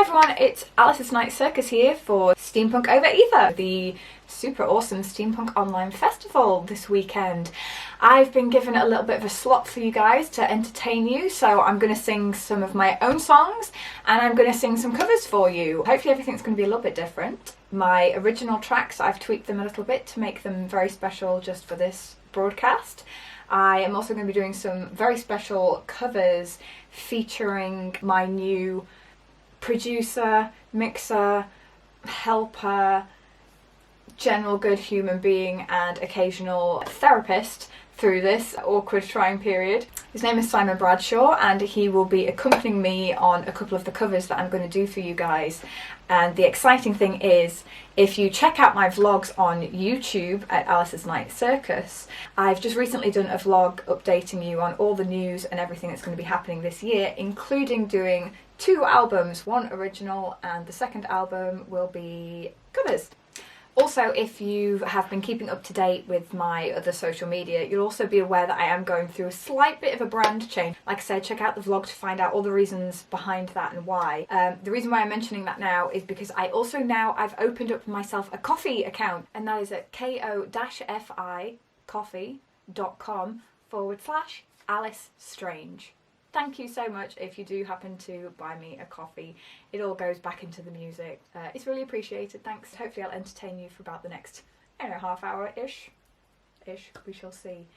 everyone, it's ℍ𝕠𝕨 𝕃𝕚𝕟𝕜 here for Steampunk Over Ether, the super awesome steampunk online festival this weekend. I've been given a little bit of a slot for you guys to entertain you, so I'm going to sing some of my own songs and I'm going to sing some covers for you. Hopefully everything's going to be a little bit different. My original tracks, I've tweaked them a little bit to make them very special just for this broadcast. I am also going to be doing some very special covers featuring my new producer, mixer, helper, general good human being and occasional therapist through this awkward trying period. His name is Simon Bradshaw and he will be accompanying me on a couple of the covers that I'm going to do for you guys. And the exciting thing is, if you check out my vlogs on YouTube at ℍ𝕠𝕨 𝕃𝕚𝕜, I've just recently done a vlog updating you on all the news and everything that's going to be happening this year, including doing 2 albums, one original and the second album will be covers. Also, if you have been keeping up to date with my other social media, you'll also be aware that I am going through a slight bit of a brand change. Like I said, check out the vlog to find out all the reasons behind that and why. The reason why I'm mentioning that now is because I've opened up myself a coffee account, and that is at ko-fi.com/ℍ𝕠𝕨 Thank you so much if you do happen to buy me a coffee. It all goes back into the music. It's really appreciated, thanks. Hopefully I'll entertain you for about the next, half hour-ish. We shall see.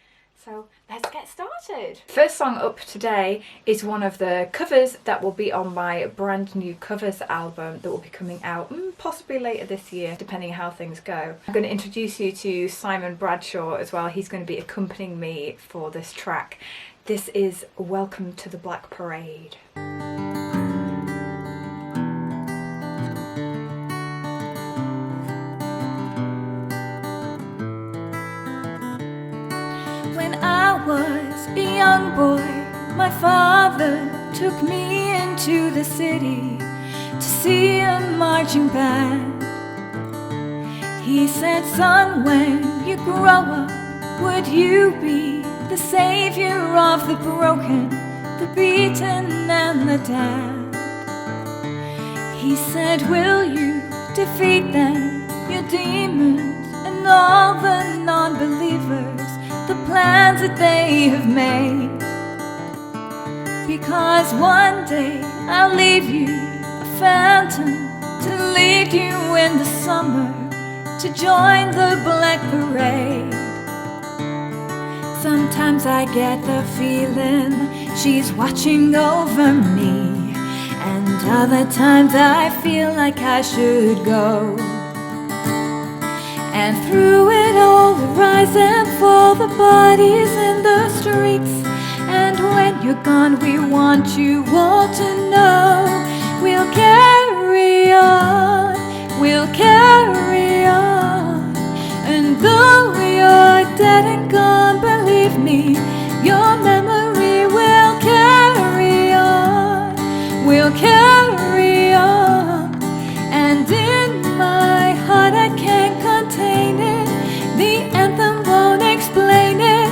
So let's get started. First song up today is one of the covers that will be on my brand new covers album that will be coming out possibly later this year, depending on how things go. I'm going to introduce you to Simon Bradshaw as well. He's going to be accompanying me for this track. This is Welcome to the Black Parade. When I was a young boy, my father took me into the city to see a marching band. He said, son, when you grow up, would you be the savior of the broken, the beaten and the damned? He said, will you defeat them, your demons and all the non-believers, the plans that they have made? Because one day I'll leave you a phantom to lead you in the summer to join the Black Parade. Sometimes I get the feeling she's watching over me, and other times I feel like I should go. And through it all, the rise and fall, the bodies in the streets. And when you're gone, we want you all to know we'll carry on, we'll carry on. And though you're dead and gone, believe me, your memory will carry on, will carry on. And in my heart I can't contain it, the anthem won't explain it.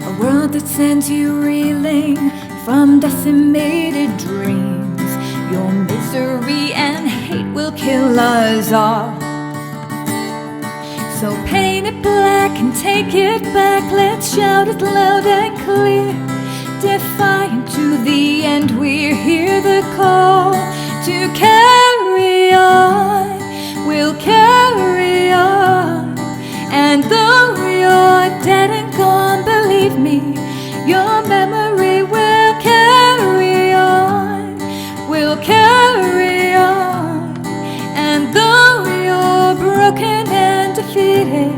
A world that sends you reeling from decimated dreams. Your misery and hate will kill us all. So paint it black and take it back. Let's shout it loud and clear. Defiant to the end, we hear the call to carry on. We'll carry on. And though you're dead and gone, believe me, your memory will carry on. We'll carry on. And though you're broken and defeated,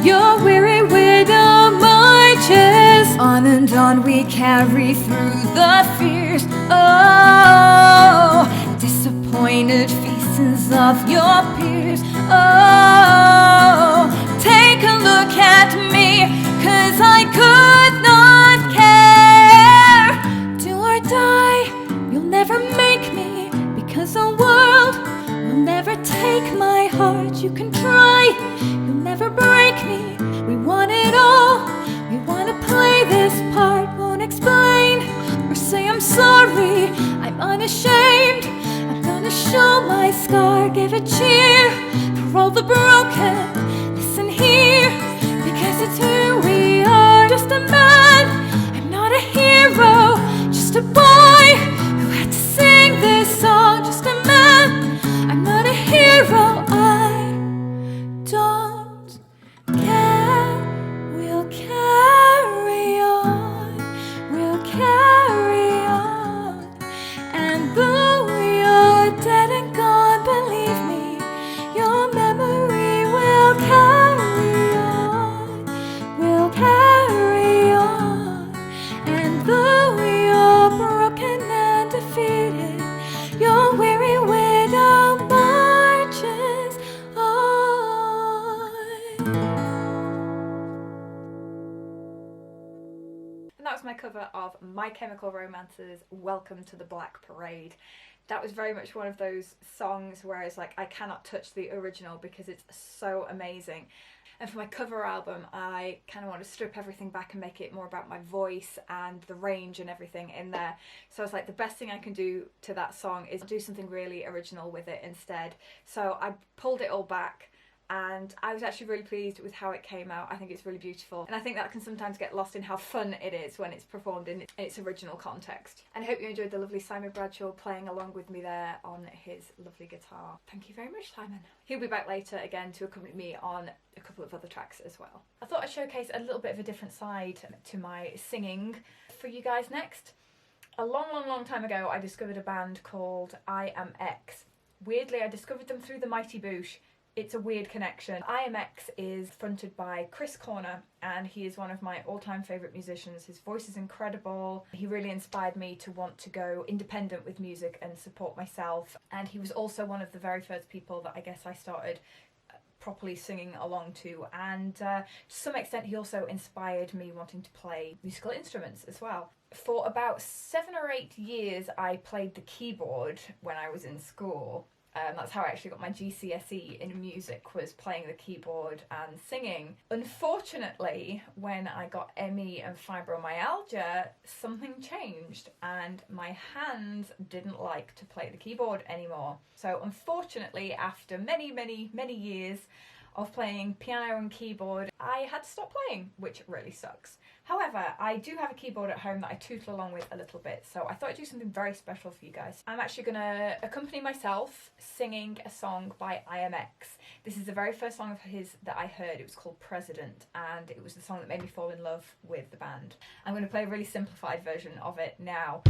your weary widow marches on, and on we carry through the fears. Oh, disappointed faces of your peers. Oh, take a look at me, 'cause I could not care. Do or die, you'll never make me, because the world will never take my heart. You can try, you'll never break me. We want it all, we want to play this part. Won't explain or say I'm sorry, I'm unashamed. I'm gonna show my scar, give a cheer for all the broken. Listen here, because it's who we are. Just a man, I'm not a hero, just a boy who had to sing this song. Just a man, I'm not a hero, I don't care. We'll carry on, we'll carry on. And though you're dead and gone, believe me, your memory will carry on, will carry on. And though you're broken and defeated, your weary widow marches on. And that was my cover of My Chemical Romance's Welcome to the Black Parade. That was very much one of those songs where it's like, I cannot touch the original because it's so amazing. And for my cover album, I kind of want to strip everything back and make it more about my voice and the range and everything in there. So I was like, the best thing I can do to that song is do something really original with it instead. So I pulled it all back, and I was actually really pleased with how it came out. I think it's really beautiful, and I think that can sometimes get lost in how fun it is when it's performed in its original context. And I hope you enjoyed the lovely Simon Bradshaw playing along with me there on his lovely guitar. Thank you very much, Simon. He'll be back later again to accompany me on a couple of other tracks as well. I thought I'd showcase a little bit of a different side to my singing for you guys next. A long time ago, I discovered a band called ℍ𝕠𝕨. Weirdly, I discovered them through the Mighty Boosh. It's a weird connection. ℍ𝕠𝕨 is fronted by Chris Corner, and he is one of my all-time favourite musicians. His voice is incredible. He really inspired me to want to go independent with music and support myself. And he was also one of the very first people that I guess I started properly singing along to, and to some extent he also inspired me wanting to play musical instruments as well. For about 7 or 8 years I played the keyboard when I was in school. That's how I actually got my GCSE in music, was playing the keyboard and singing. Unfortunately, when I got ME and fibromyalgia, something changed and my hands didn't like to play the keyboard anymore. So unfortunately, after many years of playing piano and keyboard, I had to stop playing, which really sucks. However, I do have a keyboard at home that I tootle along with a little bit, so I thought I'd do something very special for you guys. I'm actually going to accompany myself singing a song by ℍ𝕠𝕨. This is the very first song of his that I heard. It was called President, and it was the song that made me fall in love with the band. I'm going to play a really simplified version of it now.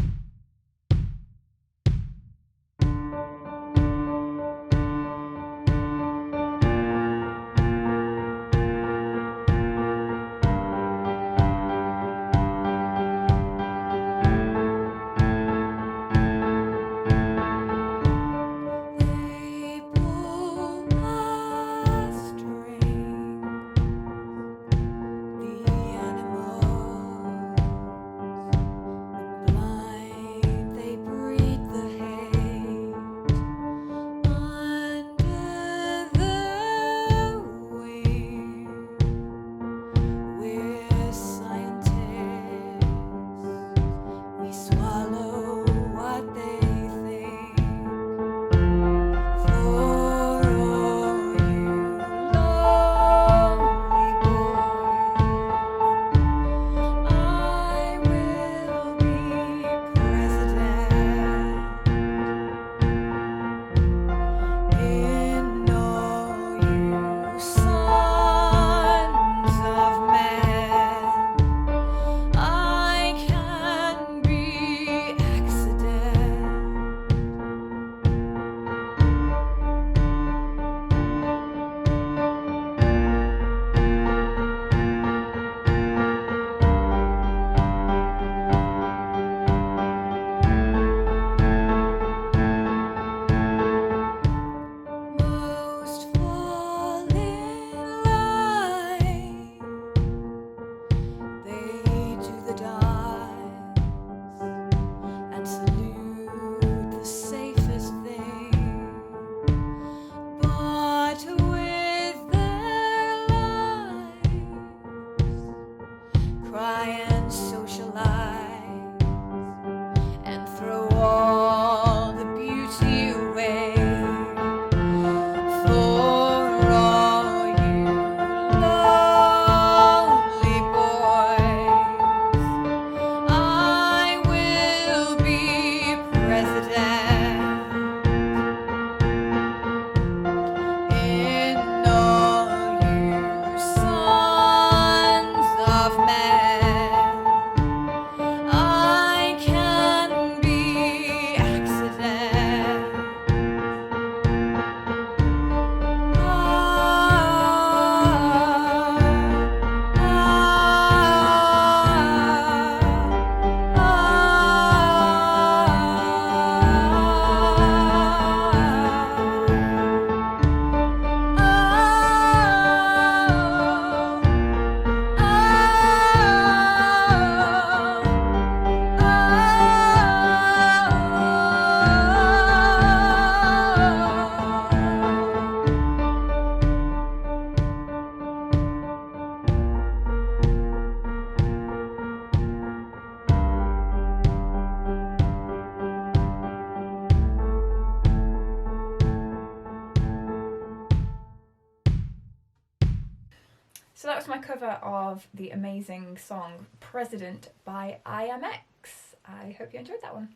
So that was my cover of the amazing song President by IMX. I hope you enjoyed that one.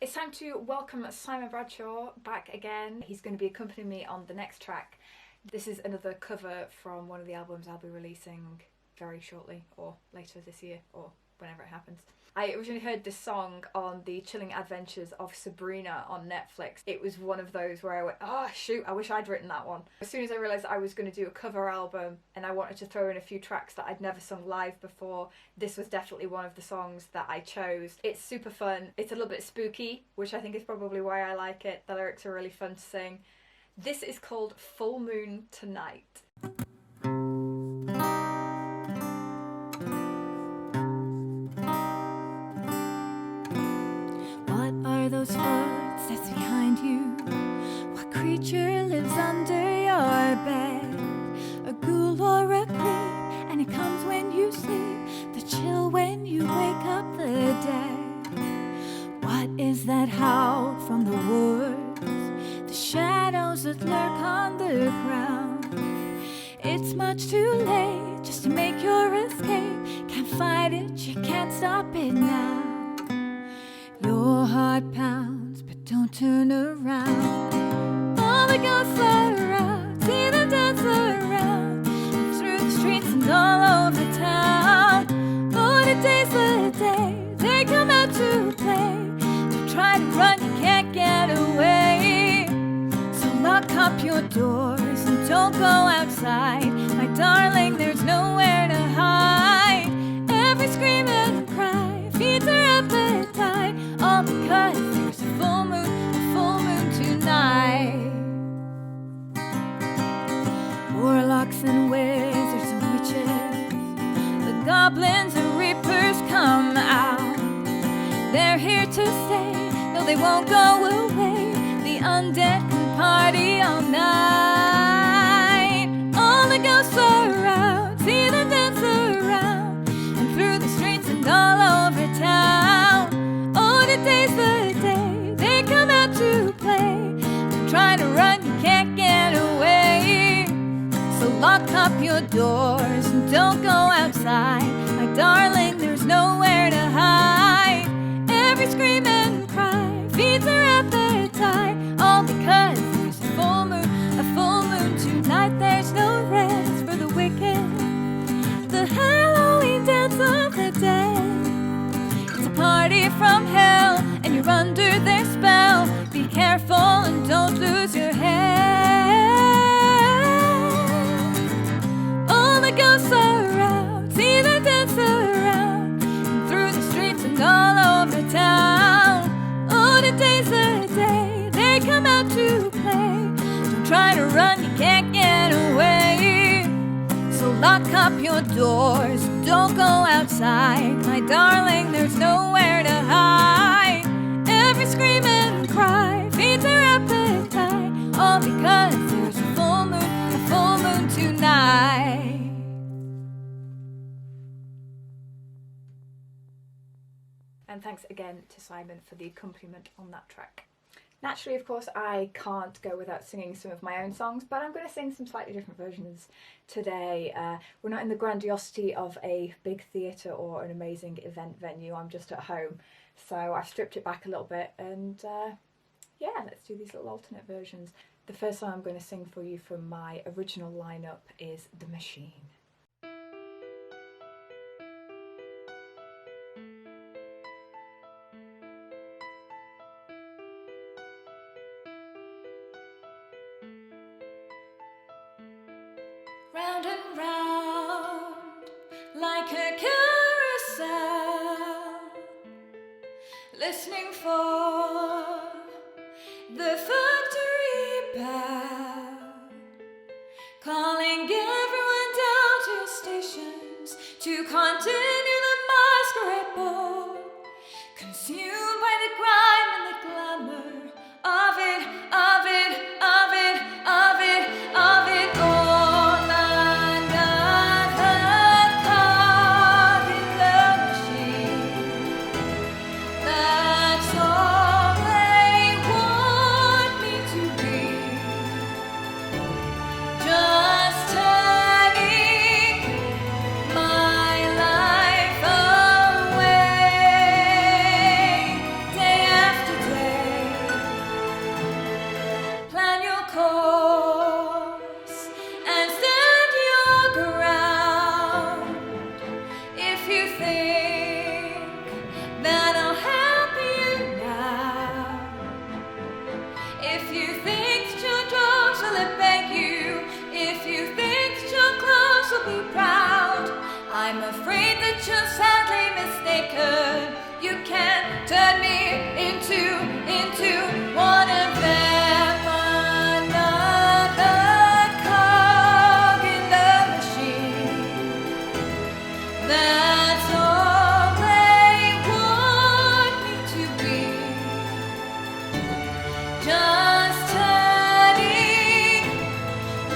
It's time to welcome Simon Bradshaw back again. He's going to be accompanying me on the next track. This is another cover from one of the albums I'll be releasing very shortly, or later this year, or whenever it happens. I originally heard this song on The Chilling Adventures of Sabrina on Netflix. It was one of those where I went, oh shoot, I wish I'd written that one. As soon as I realised I was going to do a cover album and I wanted to throw in a few tracks that I'd never sung live before, this was definitely one of the songs that I chose. It's super fun. It's a little bit spooky, which I think is probably why I like it. The lyrics are really fun to sing. This is called Full Moon Tonight. Those footsteps behind you. What creature lives under your bed? A ghoul or a creep? And it comes when you sleep, the chill when you wake up the dead. What is that howl from the woods? The shadows that lurk on the ground. It's much too late just to make your escape. Can't fight it, you can't stop it now. Your heart pounds, but don't turn around. All the ghosts are around, see them dance around, through the streets and all over town. Oh, today's the day they come out to play. You try to run, you can't get away. So lock up your doors and don't go outside. My darling, there's nowhere to hide. Every scream and cry feeds her appetite. All because there's a full moon tonight. Warlocks and wizards and witches, the goblins and reapers come out. They're here to stay, no they won't go away. The undead can party all night. All the ghosts are around, see them dance around, and through the streets and all over town. Today's the day they come out to play. You're trying to run, you can't get away. So lock up your doors and don't go outside. My darling, there's nowhere to hide. Every scream and cry feeds her appetite. All because there's a full moon tonight. There's no rest for the wicked. The Halloween dance of the dead. Party from hell, and you're under their spell. Be careful and don't lose your head. All the ghosts are around, see them dance around, and through the streets and all over town. Oh, today's the day they come out to play. Don't try to run, you can't get away. So lock up your doors, don't go outside. My darling, there's nowhere to hide. Every scream and cry feeds her appetite. All because there's a full moon tonight. And thanks again to Simon for the accompaniment on that track. Naturally, of course, I can't go without singing some of my own songs, but I'm going to sing some slightly different versions today. We're not in the grandiosity of a big theatre or an amazing event venue. I'm just at home, so I've stripped it back a little bit, and yeah, let's do these little alternate versions. The first song I'm going to sing for you from my original lineup is The Machine. Round and round, like a carousel, listening for the factory bell, calling everyone down to your stations to continue the masquerade ball, consumed by the grime and the glamour of it, of it, of it, of it, of it all. Just turning course and stand your ground. If you think that I'll help you now, if you think that your doors will obey you, if you think that your clothes will be proud, I'm afraid that you're sadly mistaken. You can turn me into one of them, another cog in the machine. That's all they want me to be. Just turning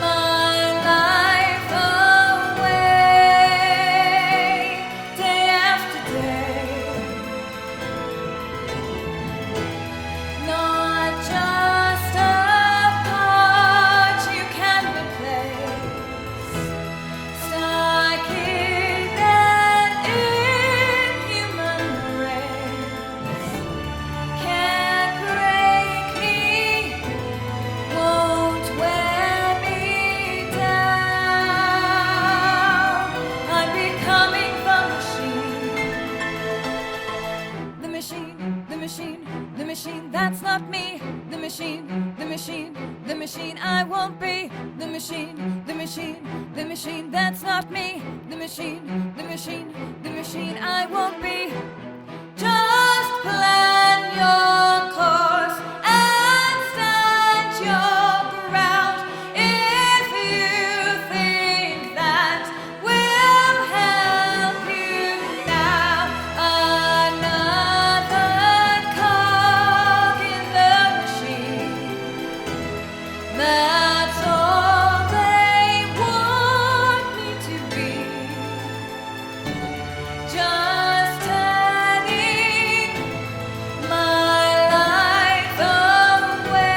my life away, day after day. Not just a part you can replace, stuck in an inhuman race. Can't break me, won't wear me down. I'm becoming the machine, the machine, the machine, that's not me. The machine, the machine, the machine, I won't be. The machine, the machine, the machine, that's not me. The machine, the machine, the machine, I won't be. Just plan your course and stand your ground. If you think that will help you now, another cog in the machine. That's all they want me to be. Just turning my life away,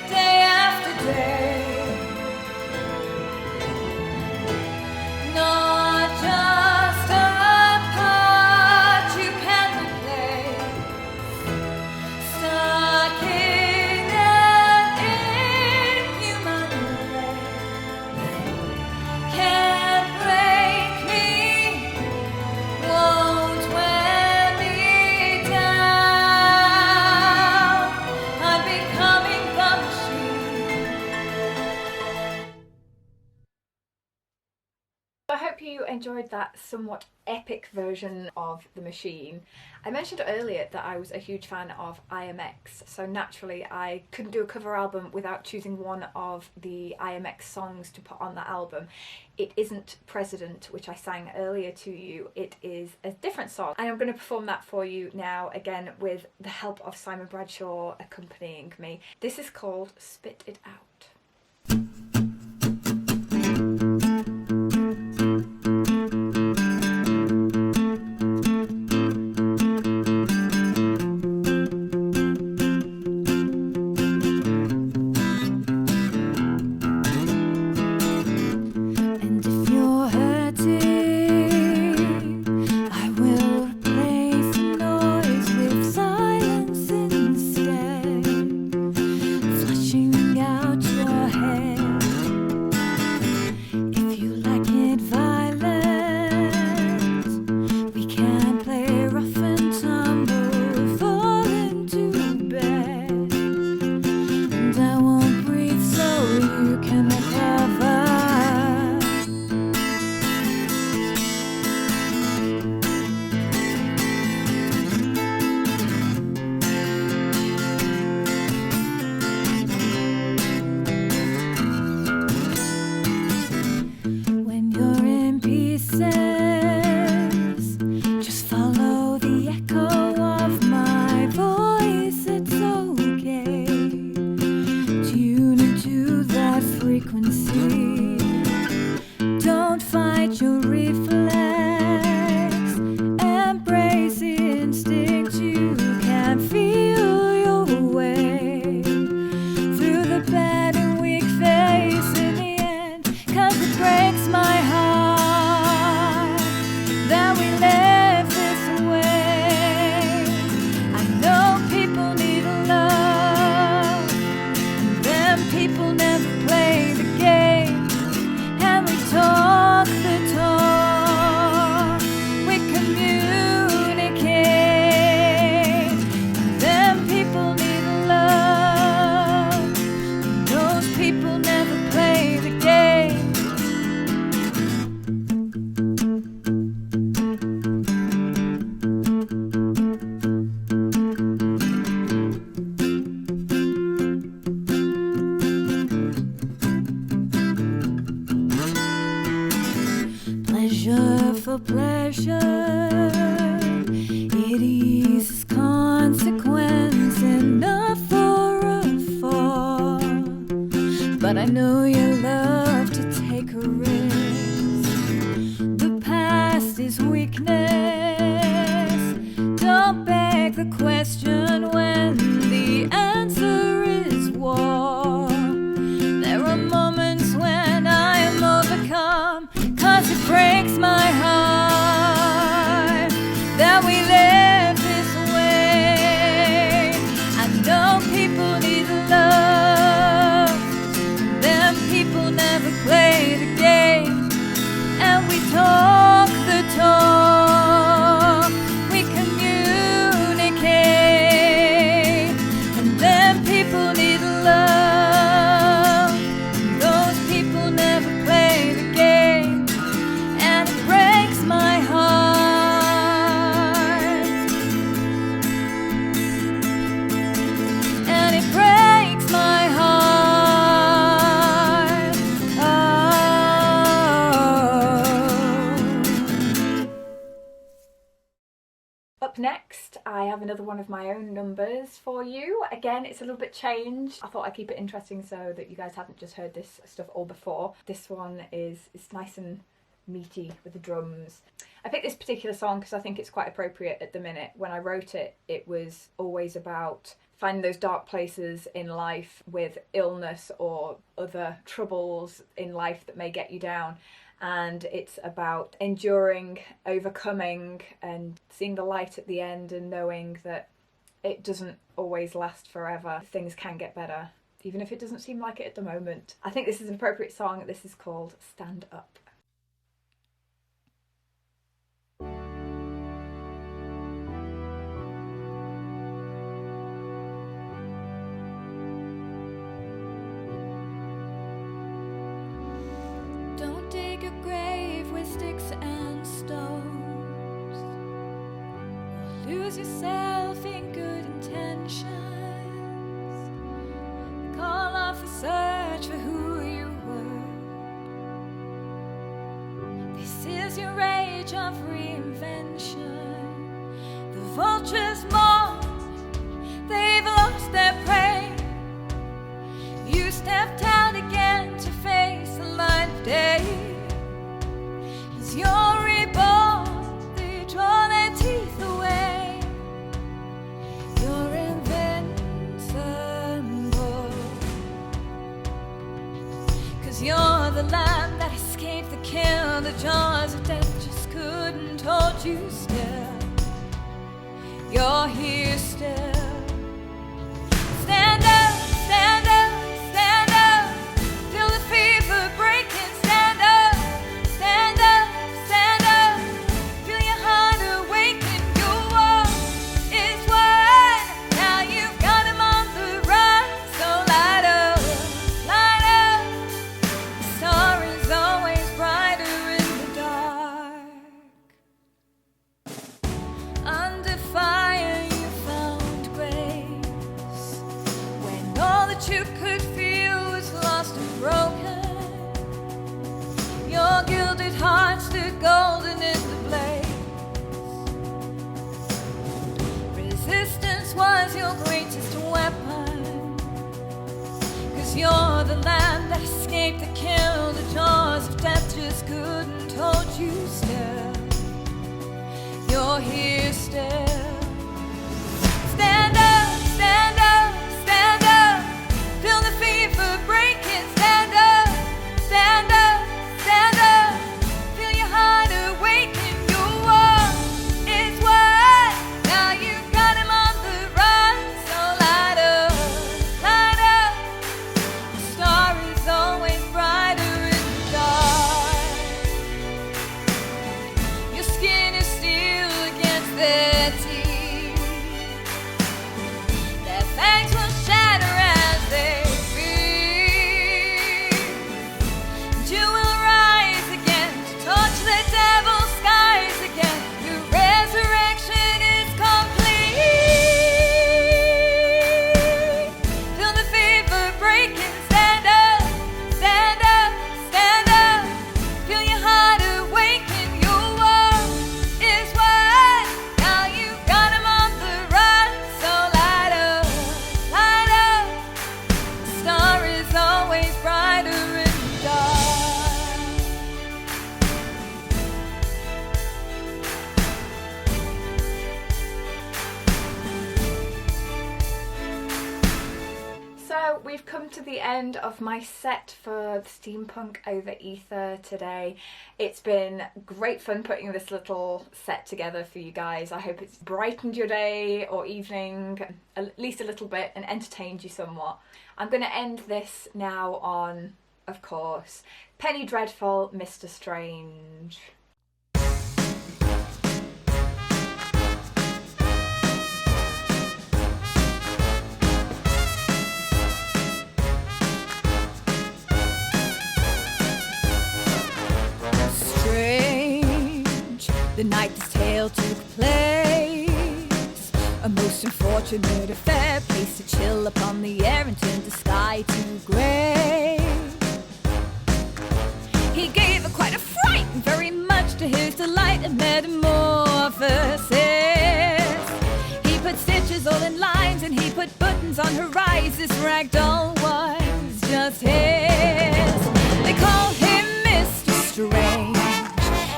day after day. Not just a part you can replace, stuck in an inhuman race. Can't break me, won't wear me down. I'm becoming the machine. I hope you enjoyed that somewhat epic version of The Machine. I mentioned earlier that I was a huge fan of IMX, so naturally I couldn't do a cover album without choosing one of the IMX songs to put on that album. It isn't President, which I sang earlier to you, it is a different song. And I'm going to perform that for you now, again with the help of Simon Bradshaw accompanying me. This is called Spit It Out. And if you're hurting, I will replace the noise with silence instead, flushing out your real pleasure. It eases consequence enough for a fall. But I know you love to take a risk. The past is weakness. Don't beg the question when the answer is war. There are moments when I am overcome, 'cause it breaks my heart that we live this way. I know people need love, them people never play the game, and we talk the talk, we communicate, and them people need love, those people never play the game, and it breaks my heart, and it breaks my heart. Oh. Up next, I have another one of my own numbers for you. Again, it's a little bit changed. I thought I'd keep it interesting so that you guys hadn't just heard this stuff all before. This one is nice and meaty with the drums. I picked this particular song because I think it's quite appropriate at the minute. When I wrote it, it was always about finding those dark places in life with illness or other troubles in life that may get you down. And it's about enduring, overcoming, and seeing the light at the end and knowing that it doesn't always last forever. Things can get better, even if it doesn't seem like it at the moment. I think this is an appropriate song. This is called Stand Up. Don't dig a grave with sticks and stones, or lose yourself in good intentions. Call off the search for who you were. This is your age of reinvention. The vultures mourn, they've lost their prey. You stepped out again to face the light of day. As you're reborn, they draw their teeth away. You're invincible, 'cause you're the lamb that escaped the kill. The jaws of death just couldn't hold you still. You're here still. Stand up, stand up, stand up. Feel the fever breaking. Stand up, stand up, stand up. Feel your heart awaken. Your war is won. Now you've got him on the run. So light up, light up. The star is always brighter in the dark. Under fire you found grace, when all that you could feel was lost and broken. Your gilded heart stood golden in the blaze. Resistance was your greatest weapon, 'cause you're the lamb that escaped the kill. The jaws of death just couldn't hold you still. You're here still. Stand up, stand up, stand up. Feel the fever breaking. Stand up, stand up, stand up. Feel your heart awaken. Your war is won. Now you've got him on the run. So light up, light up. The star is always brighter in the dark. Your skin is steel against their teeth. we've come to the end of my set for Steampunk Over Ether today. It's been great fun putting this little set together for you guys. I hope it's brightened your day or evening at least a little bit and entertained you somewhat. I'm going to end this now on, of course, Penny Dreadful, Mr. Strange. The night this tale took place, a most unfortunate affair placed a chill upon the air and turned the sky to grey. He gave her quite a fright, and very much to his delight, a metamorphosis. He put stitches all in lines and he put buttons on her eyes. This ragdoll was just his. They call him Mr. Strange.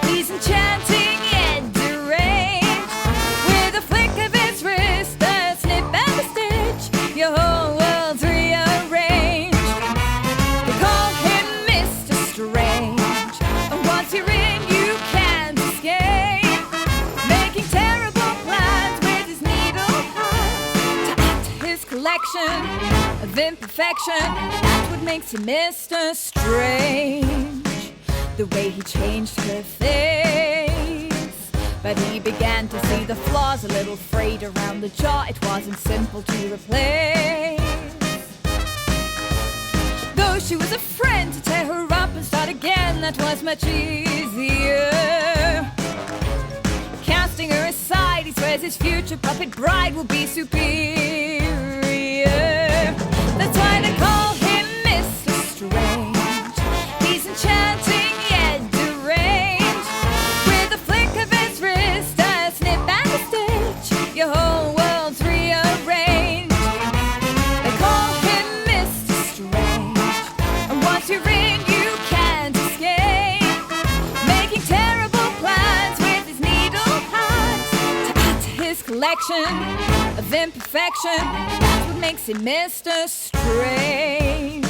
He's enchanting yet deranged. With a flick of his wrist, a snip and a stitch, your whole world's rearranged. They call him Mr. Strange, and once you're in, you can't escape. Making terrible plans with his needle to add to his collection of imperfection. That's what makes him Mr. Strange. The way he changed her face, but he began to see the flaws, a little frayed around the jaw. It wasn't simple to replace. Though she was a friend, to tear her up and start again, that was much easier. Casting her aside, he swears his future puppet bride will be superior. That's why they call him Mr. Strange. He's enchanting your whole world's rearranged. They call him Mr. Strange, and once you're in, you can't escape. Making terrible plans with his needle hands to add to his collection of imperfection. That's what makes him Mr. Strange.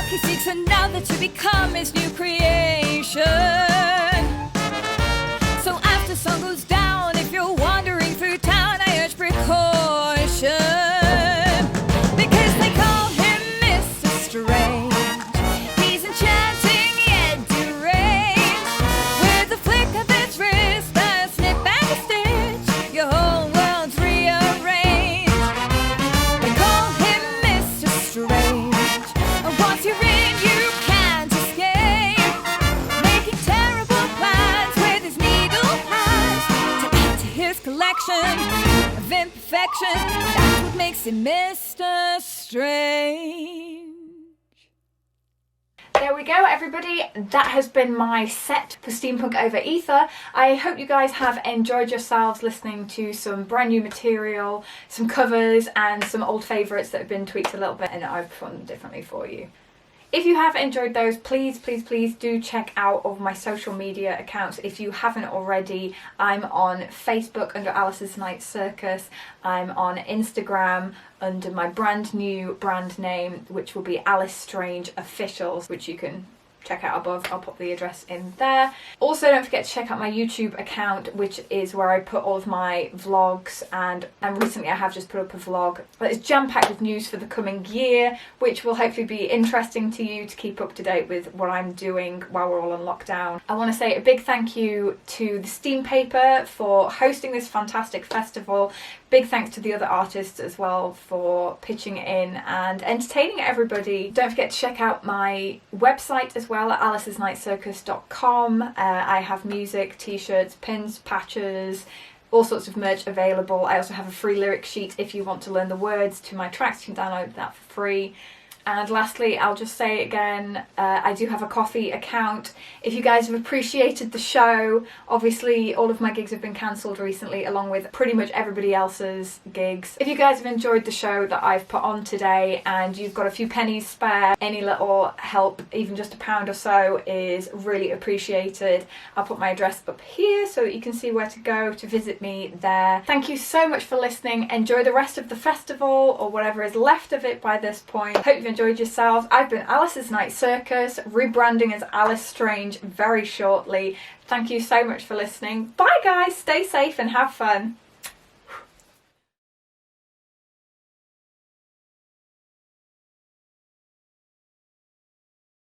He seeks another to become his new creation. So after sun goes down, if you're wandering through town, I urge precaution, because they call him Mr. Strange. He's enchanting yet deranged. With a flick of his wrist, a snip and a stitch, your whole world's rearranged. They call him Mr. Strange. Once you're in, you can't escape. Making terrible plans with his needle hands to add to his collection of imperfection. That's what makes him Mr. Strange. There we go, everybody. That has been my set for Steampunk Over Ether. I hope you guys have enjoyed yourselves listening to some brand new material, some covers and some old favourites that have been tweaked a little bit and I've performed differently for you. If you have enjoyed those, please do check out all of my social media accounts. If you haven't already, I'm on Facebook under Alice's Night Circus. I'm on Instagram under my brand new brand name, which will be ℕ𝕨 Officials, which you can check out above. I'll pop the address in there. Also, don't forget to check out my YouTube account, which is where I put all of my vlogs, and recently I have just put up a vlog that is jam-packed with news for the coming year, which will hopefully be interesting to you to keep up to date with what I'm doing while we're all on lockdown. I want to say a big thank you to the Steam Paper for hosting this fantastic festival. Big thanks to the other artists as well for pitching in and entertaining everybody. Don't forget to check out my website as well at alicesnightcircus.com. I have music, t-shirts, pins, patches, all sorts of merch available. I also have a free lyric sheet if you want to learn the words to my tracks. You can download that for free. And lastly, I'll just say again, I do have a Ko-fi account. If you guys have appreciated the show, obviously all of my gigs have been cancelled recently, along with pretty much everybody else's gigs. If you guys have enjoyed the show that I've put on today and you've got a few pennies spare, any little help, even just £1 or so, is really appreciated. I'll put my address up here so that you can see where to go to visit me there. Thank you so much for listening. Enjoy the rest of the festival, or whatever is left of it by this point. Hope you've enjoyed yourselves. I've been Alice's Night Circus, rebranding as Alice Strange very shortly. Thank you so much for listening. Bye guys, stay safe and have fun.